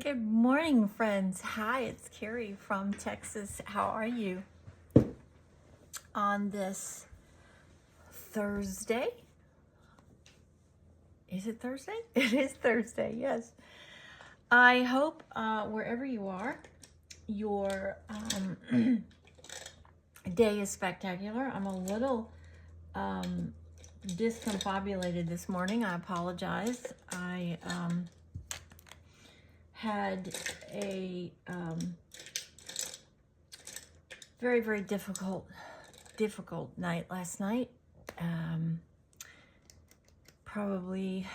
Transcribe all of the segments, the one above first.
Good morning, friends. Hi, it's Carrie from Texas. How are you on this Thursday? Is it Thursday? It is Thursday, yes. I hope wherever you are, your day is spectacular. I'm a little discombobulated this morning. I apologize. I had a very, very difficult night last night. Probably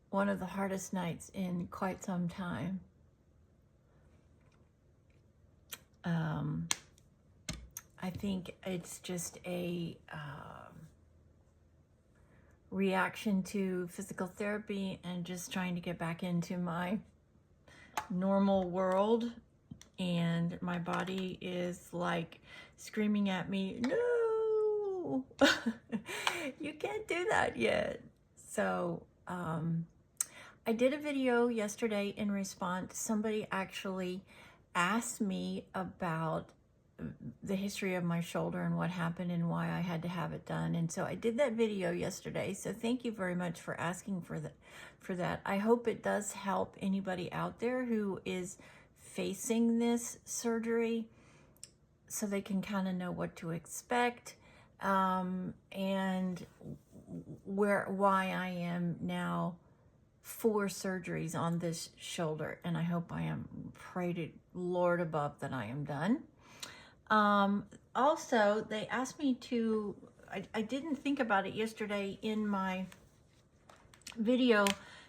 one of the hardest nights in quite some time. I think it's just a reaction to physical therapy and just trying to get back into my normal world, and my body is like screaming at me, no, you can't do that yet. So I did a video yesterday in response. Somebody actually asked me about the history of my shoulder and what happened and why I had to have it done. And so I did that video yesterday. So thank you very much for asking for that. I hope it does help anybody out there who is facing this surgery, so they can kind of know what to expect, and why I am now 4 surgeries on this shoulder. And I hope pray to Lord above that I am done. Also, they asked me to, I didn't think about it yesterday in my video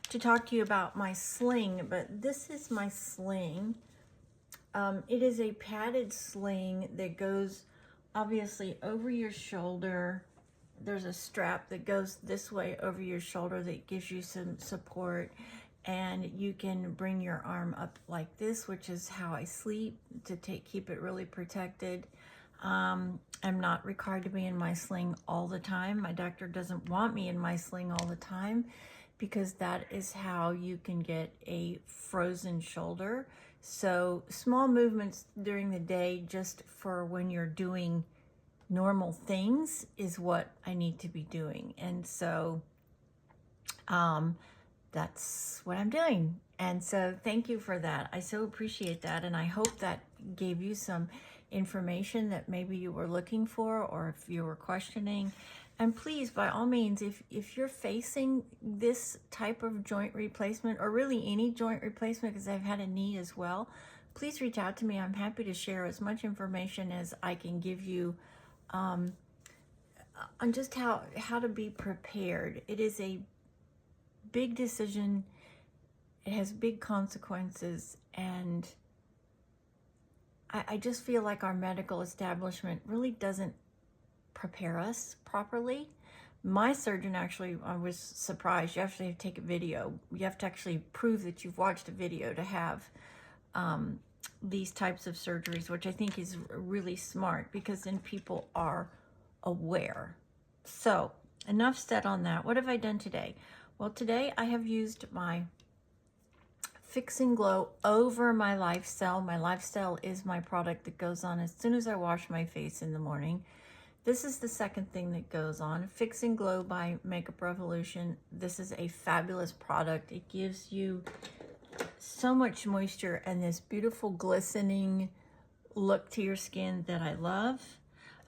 to talk to you about my sling, but this is my sling. It is a padded sling that goes obviously over your shoulder. There's a strap that goes this way over your shoulder that gives you some support, and you can bring your arm up like this, which is how I sleep, to keep it really protected. I'm not required to be in my sling all the time. My doctor doesn't want me in my sling all the time, because that is how you can get a frozen shoulder. So small movements during the day, just for when you're doing normal things, is what I need to be doing. And so that's what I'm doing. And so thank you for that. I so appreciate that. And I hope that gave you some information that maybe you were looking for, or if you were questioning. And please, by all means, if you're facing this type of joint replacement, or really any joint replacement, because I've had a knee as well, please reach out to me. I'm happy to share as much information as I can give you on just how to be prepared. It is a big decision. It has big consequences, and I just feel like our medical establishment really doesn't prepare us properly. My surgeon actually, I was surprised, you actually have to take a video. You have to actually prove that you've watched a video to have these types of surgeries, which I think is really smart, because then people are aware. So enough said on that. What have I done today? Well, today I have used my Fix and Glow over my LifeCell. My LifeCell is my product that goes on as soon as I wash my face in the morning. This is the second thing that goes on. Fix and Glow by Makeup Revolution. This is a fabulous product. It gives you so much moisture and this beautiful glistening look to your skin that I love.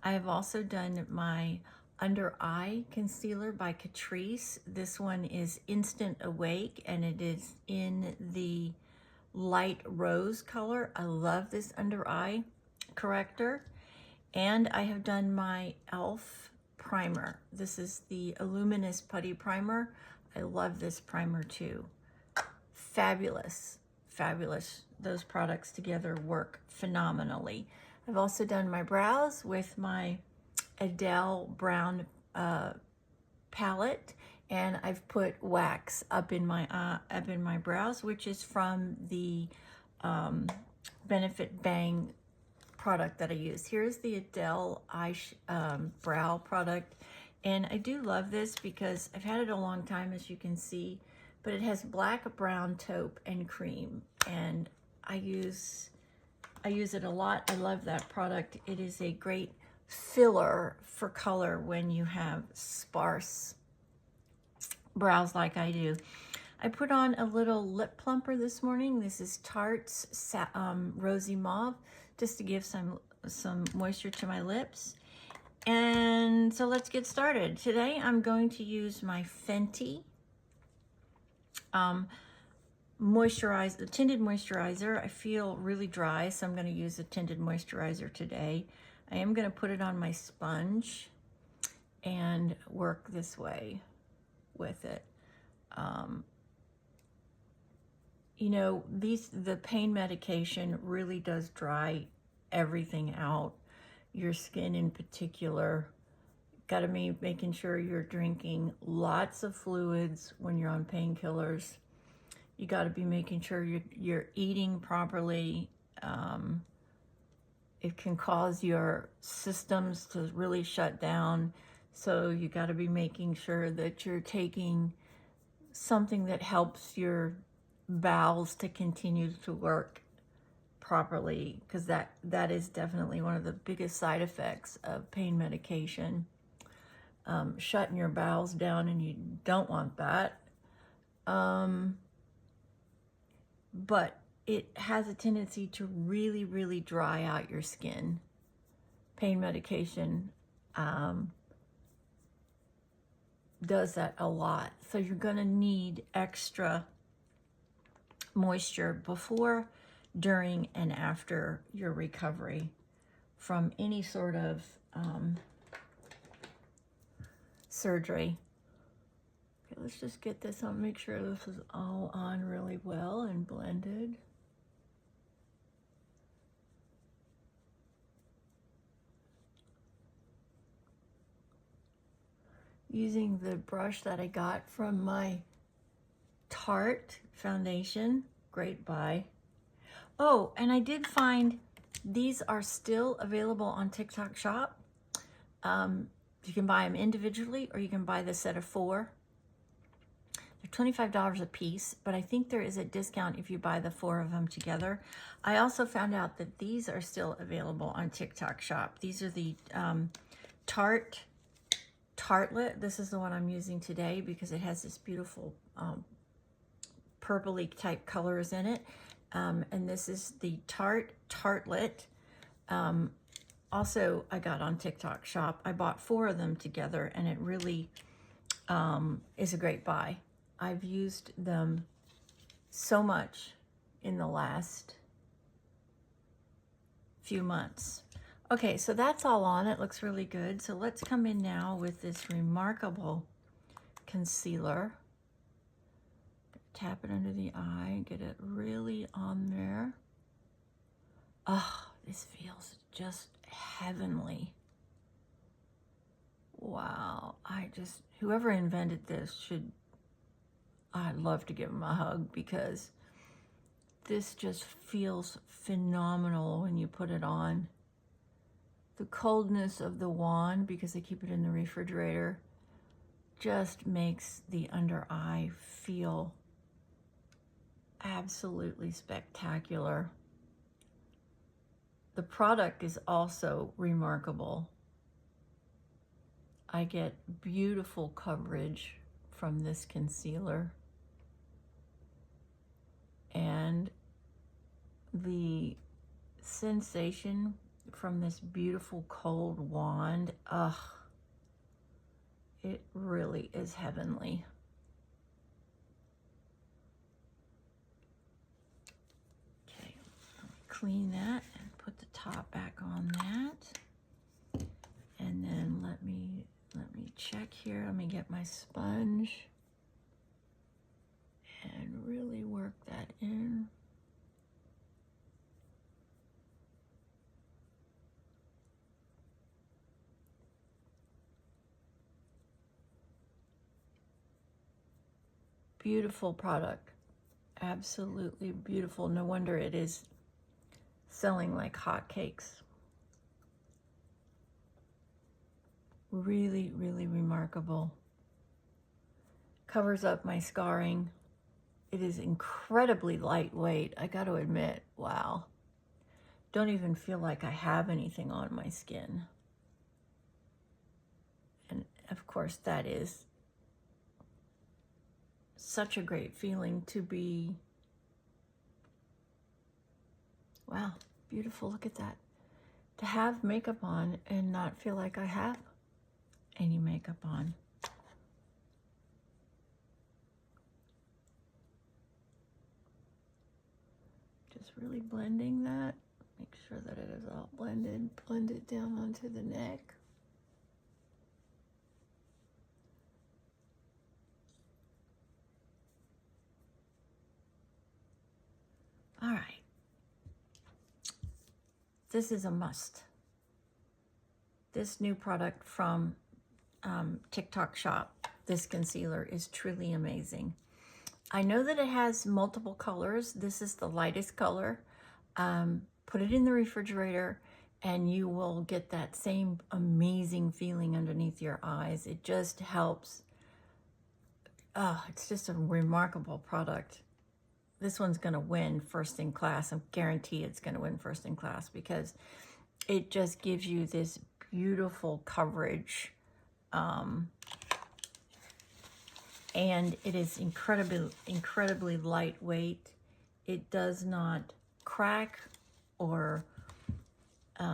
I have also done my Under Eye Concealer by Catrice. This one is Instant Awake, and it is in the light rose color. I love this under eye corrector. And I have done my e.l.f. primer. This is the Luminous Putty Primer. I love this primer too. Fabulous, fabulous. Those products together work phenomenally. I've also done my brows with my Adele Brown palette, and I've put wax up in my brows, which is from the Benefit Bang product that I use. Here's the Adele brow product. And I do love this because I've had it a long time, as you can see, but it has black, brown, taupe, and cream. And I use it a lot. I love that product. It is a great filler for color when you have sparse brows like I do. I put on a little lip plumper this morning. This is Tarte's Rosy Mauve, just to give some moisture to my lips. And so let's get started. Today I'm going to use my Fenty tinted moisturizer. I feel really dry, so I'm going to use a tinted moisturizer today. I am going to put it on my sponge and work this way with it. You know, the pain medication really does dry everything out. Your skin in particular. Got to be making sure you're drinking lots of fluids when you're on painkillers. You got to be making sure you're eating properly. It can cause your systems to really shut down. So you got to be making sure that you're taking something that helps your bowels to continue to work properly, because that is definitely one of the biggest side effects of pain medication. Shutting your bowels down, and you don't want that. But it has a tendency to really, really dry out your skin. Pain medication does that a lot. So you're going to need extra moisture before, during, and after your recovery from any sort of surgery. Okay, let's just get this on, make sure this is all on really well and blended. Using the brush that I got from my Tarte foundation. Great buy. Oh, and I did find these are still available on TikTok Shop. You can buy them individually, or you can buy the set of 4. They're $25 a piece, but I think there is a discount if you buy the 4 of them together. I also found out that these are still available on TikTok Shop. These are the Tarte Tartlet. This is the one I'm using today because it has this beautiful purpley type colors in it. And this is the Tarte Tartlet. Also, I got on TikTok Shop. I bought 4 of them together, and it really is a great buy. I've used them so much in the last few months. Okay, so that's all on. It looks really good. So let's come in now with this Remarkable concealer. Tap it under the eye, get it really on there. Oh, this feels just heavenly. Wow, whoever invented this I'd love to give them a hug, because this just feels phenomenal when you put it on. The coldness of the wand, because I keep it in the refrigerator, just makes the under eye feel absolutely spectacular. The product is also remarkable. I get beautiful coverage from this concealer. And the sensation from this beautiful cold wand, it really is heavenly. Okay, clean that and put the top back on that. And then let me check here. Let me get my sponge and really work that in. Beautiful product. Absolutely beautiful. No wonder it is selling like hotcakes. Really, really remarkable. Covers up my scarring. It is incredibly lightweight, I got to admit. Wow. Don't even feel like I have anything on my skin. And of course, that is such a great feeling to be, wow, beautiful, look at that. To have makeup on and not feel like I have any makeup on. Just really blending that. Make sure that it is all blended. Blend it down onto the neck. All right. This is a must. This new product from TikTok Shop, this concealer is truly amazing. I know that it has multiple colors. This is the lightest color. Put it in the refrigerator and you will get that same amazing feeling underneath your eyes. It just helps. It's just a remarkable product. This one's going to win first in class. I guarantee it's going to win first in class because it just gives you this beautiful coverage. And it is incredibly lightweight. It does not crack or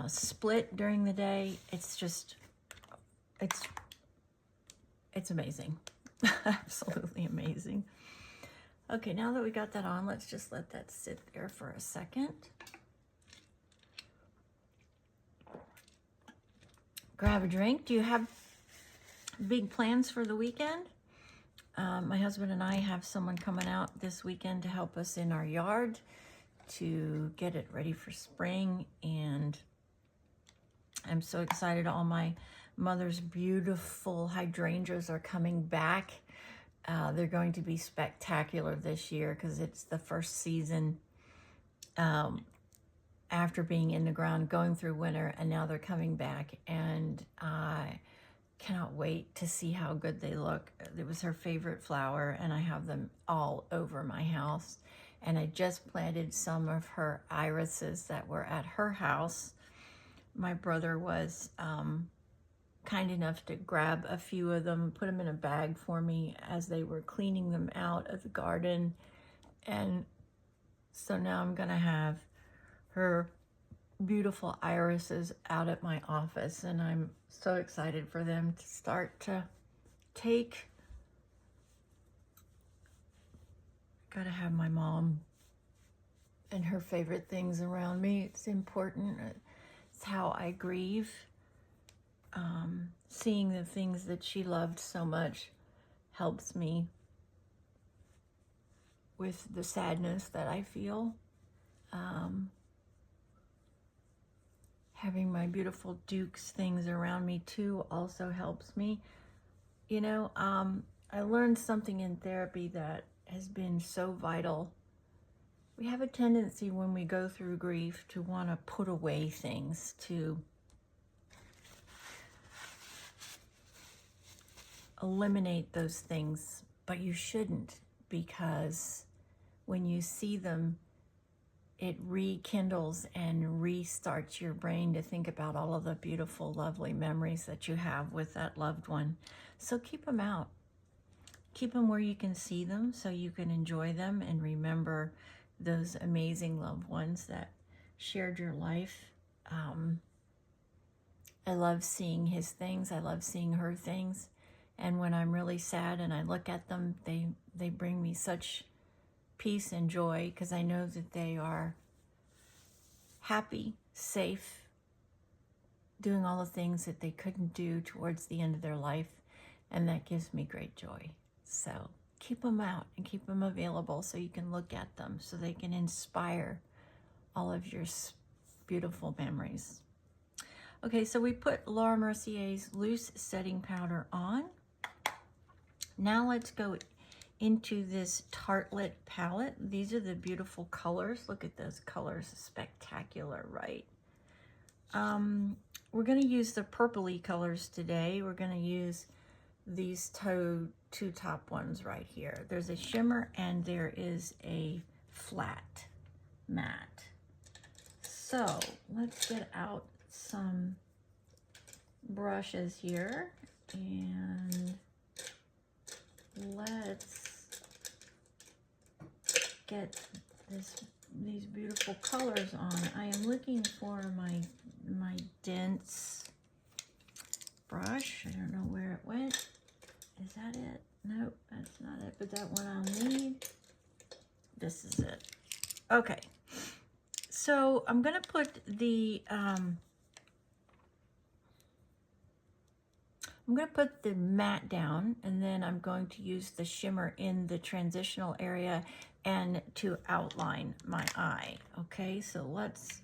split during the day. It's just, it's amazing. Absolutely amazing. Okay, now that we got that on, let's just let that sit there for a second. Grab a drink. Do you have big plans for the weekend? My husband and I have someone coming out this weekend to help us in our yard to get it ready for spring, and I'm so excited. All my mother's beautiful hydrangeas are coming back. They're going to be spectacular this year because it's the first season after being in the ground, going through winter, and now they're coming back, and I cannot wait to see how good they look. It was her favorite flower, and I have them all over my house. And I just planted some of her irises that were at her house. My brother was kind enough to grab a few of them, put them in a bag for me as they were cleaning them out of the garden. And so now I'm gonna have her beautiful irises out at my office, and I'm so excited for them to start to take. Gotta have my mom and her favorite things around me. It's important. It's how I grieve. Seeing the things that she loved so much helps me with the sadness that I feel. Having my beautiful Duke's things around me too also helps me. You know, I learned something in therapy that has been so vital. We have a tendency when we go through grief to want to put away things, to eliminate those things, but you shouldn't, because when you see them, it rekindles and restarts your brain to think about all of the beautiful, lovely memories that you have with that loved one. So keep them out. Keep them where you can see them so you can enjoy them and remember those amazing loved ones that shared your life. I love seeing his things. I love seeing her things. And when I'm really sad and I look at them, they bring me such peace and joy, because I know that they are happy, safe, doing all the things that they couldn't do towards the end of their life. And that gives me great joy. So keep them out and keep them available so you can look at them, so they can inspire all of your beautiful memories. Okay, so we put Laura Mercier's loose setting powder on. Now let's go into this Tartelette palette. These are the beautiful colors. Look at those colors, spectacular, right? we're going to use the purpley colors today. We're going to use these two top ones right here. There's a shimmer and there is a flat matte. So let's get out some brushes here and let's get these beautiful colors on. I am looking for my dense brush. I don't know where it went. Is that it? Nope, that's not it, but that one I'll need. This is it. Okay, so I'm gonna put the matte down, and then I'm going to use the shimmer in the transitional area and to outline my eye. Okay, so let's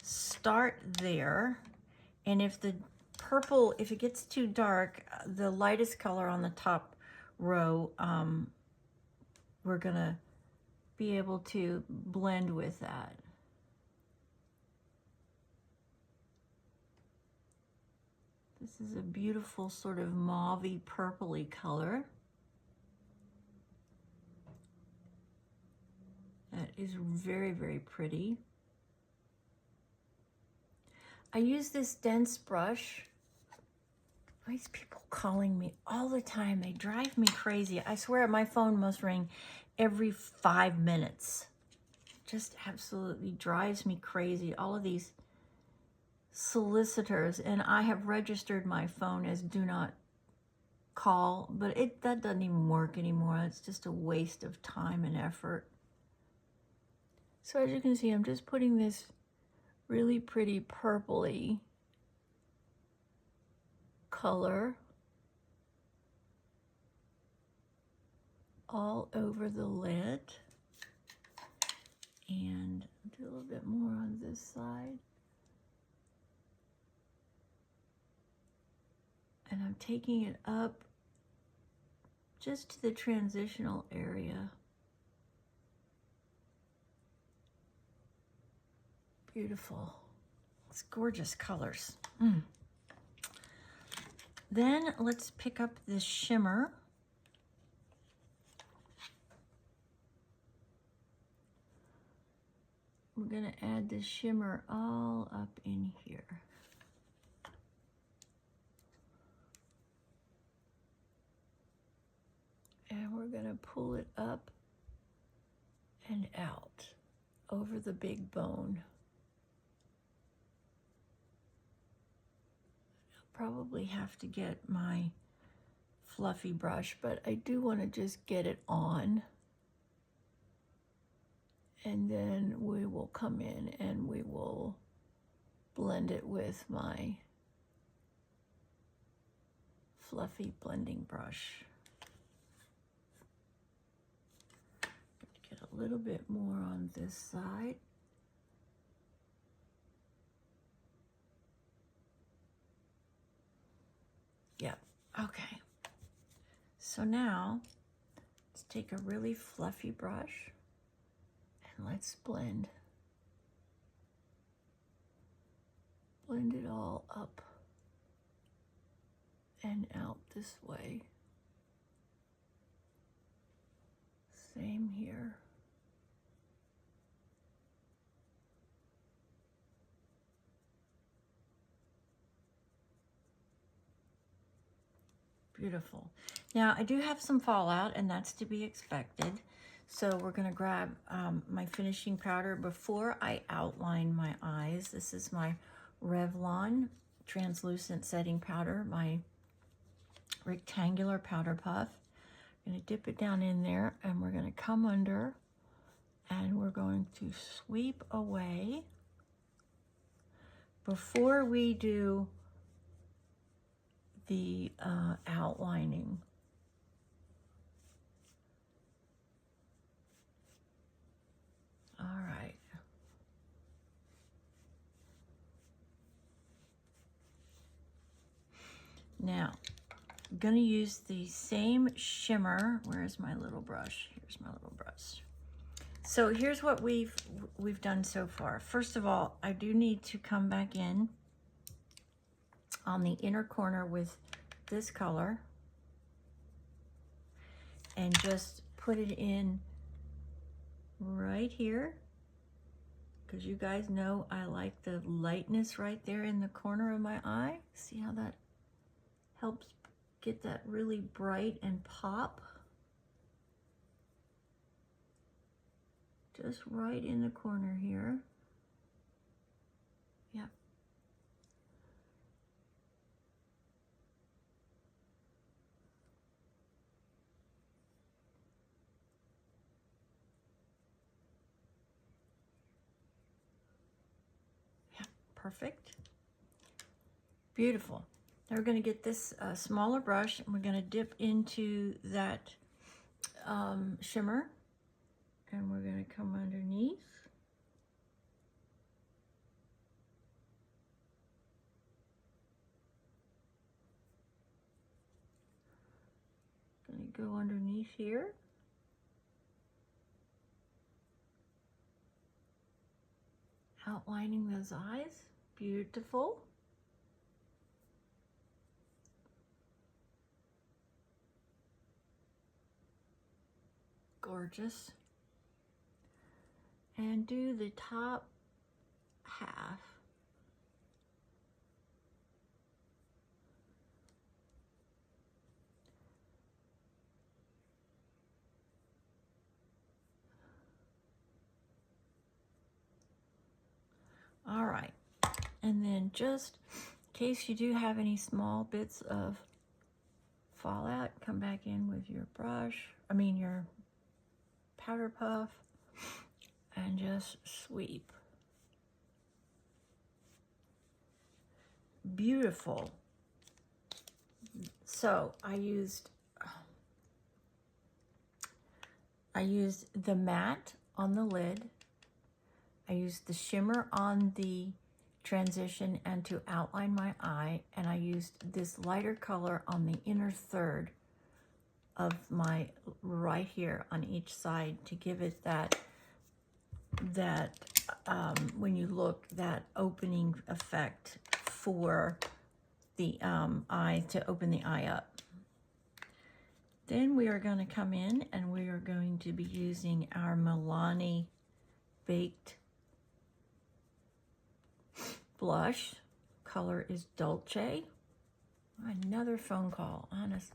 start there. And if the purple, if it gets too dark, the lightest color on the top row, we're gonna be able to blend with that. This is a beautiful sort of mauvey purpley color. That is very, very pretty. I use this dense brush. These people calling me all the time. They drive me crazy. I swear my phone must ring every 5 minutes. Just absolutely drives me crazy. All of these solicitors, and I have registered my phone as do not call, but that doesn't even work anymore. It's just a waste of time and effort. So as you can see, I'm just putting this really pretty purpley color all over the lid, and do a little bit more on this side. And I'm taking it up just to the transitional area. Beautiful. It's gorgeous colors. Then let's pick up this shimmer. We're going to add the shimmer all up in here. And we're going to pull it up and out over the big bone. I'll probably have to get my fluffy brush, but I do want to just get it on. And then we will come in and we will blend it with my fluffy blending brush. Get a little bit more on this side. Yep, okay. So now, let's take a really fluffy brush and let's blend. Blend it all up and out this way. Same here. Beautiful. Now I do have some fallout, and that's to be expected. So we're going to grab my finishing powder before I outline my eyes. This is my Revlon translucent setting powder, my rectangular powder puff. I'm going to dip it down in there, and we're going to come under, and we're going to sweep away before we do the outlining. All right. Now, I'm going to use the same shimmer. Where's my little brush? Here's my little brush. So here's what we've done so far. First of all, I do need to come back in on the inner corner with this color and just put it in right here, because you guys know I like the lightness right there in the corner of my eye. See how that helps get that really bright and pop? Just right in the corner here. Yep. Yeah, perfect. Beautiful. Now we're going to get this smaller brush, and we're going to dip into that shimmer, and we're going to come underneath. Going to go underneath here. Outlining those eyes. Beautiful. Gorgeous. And do the top half. All right. And then just in case you do have any small bits of fallout, come back in with your brush, your powder puff, and just sweep. Beautiful. So I used the matte on the lid. I used the shimmer on the transition and to outline my eye, and I used this lighter color on the inner third of my, right here on each side, to give it that when you look, that opening effect for the eye, to open the eye up. Then we are going to come in and we are going to be using our Milani Baked blush. Color is Dolce. Another phone call, honest.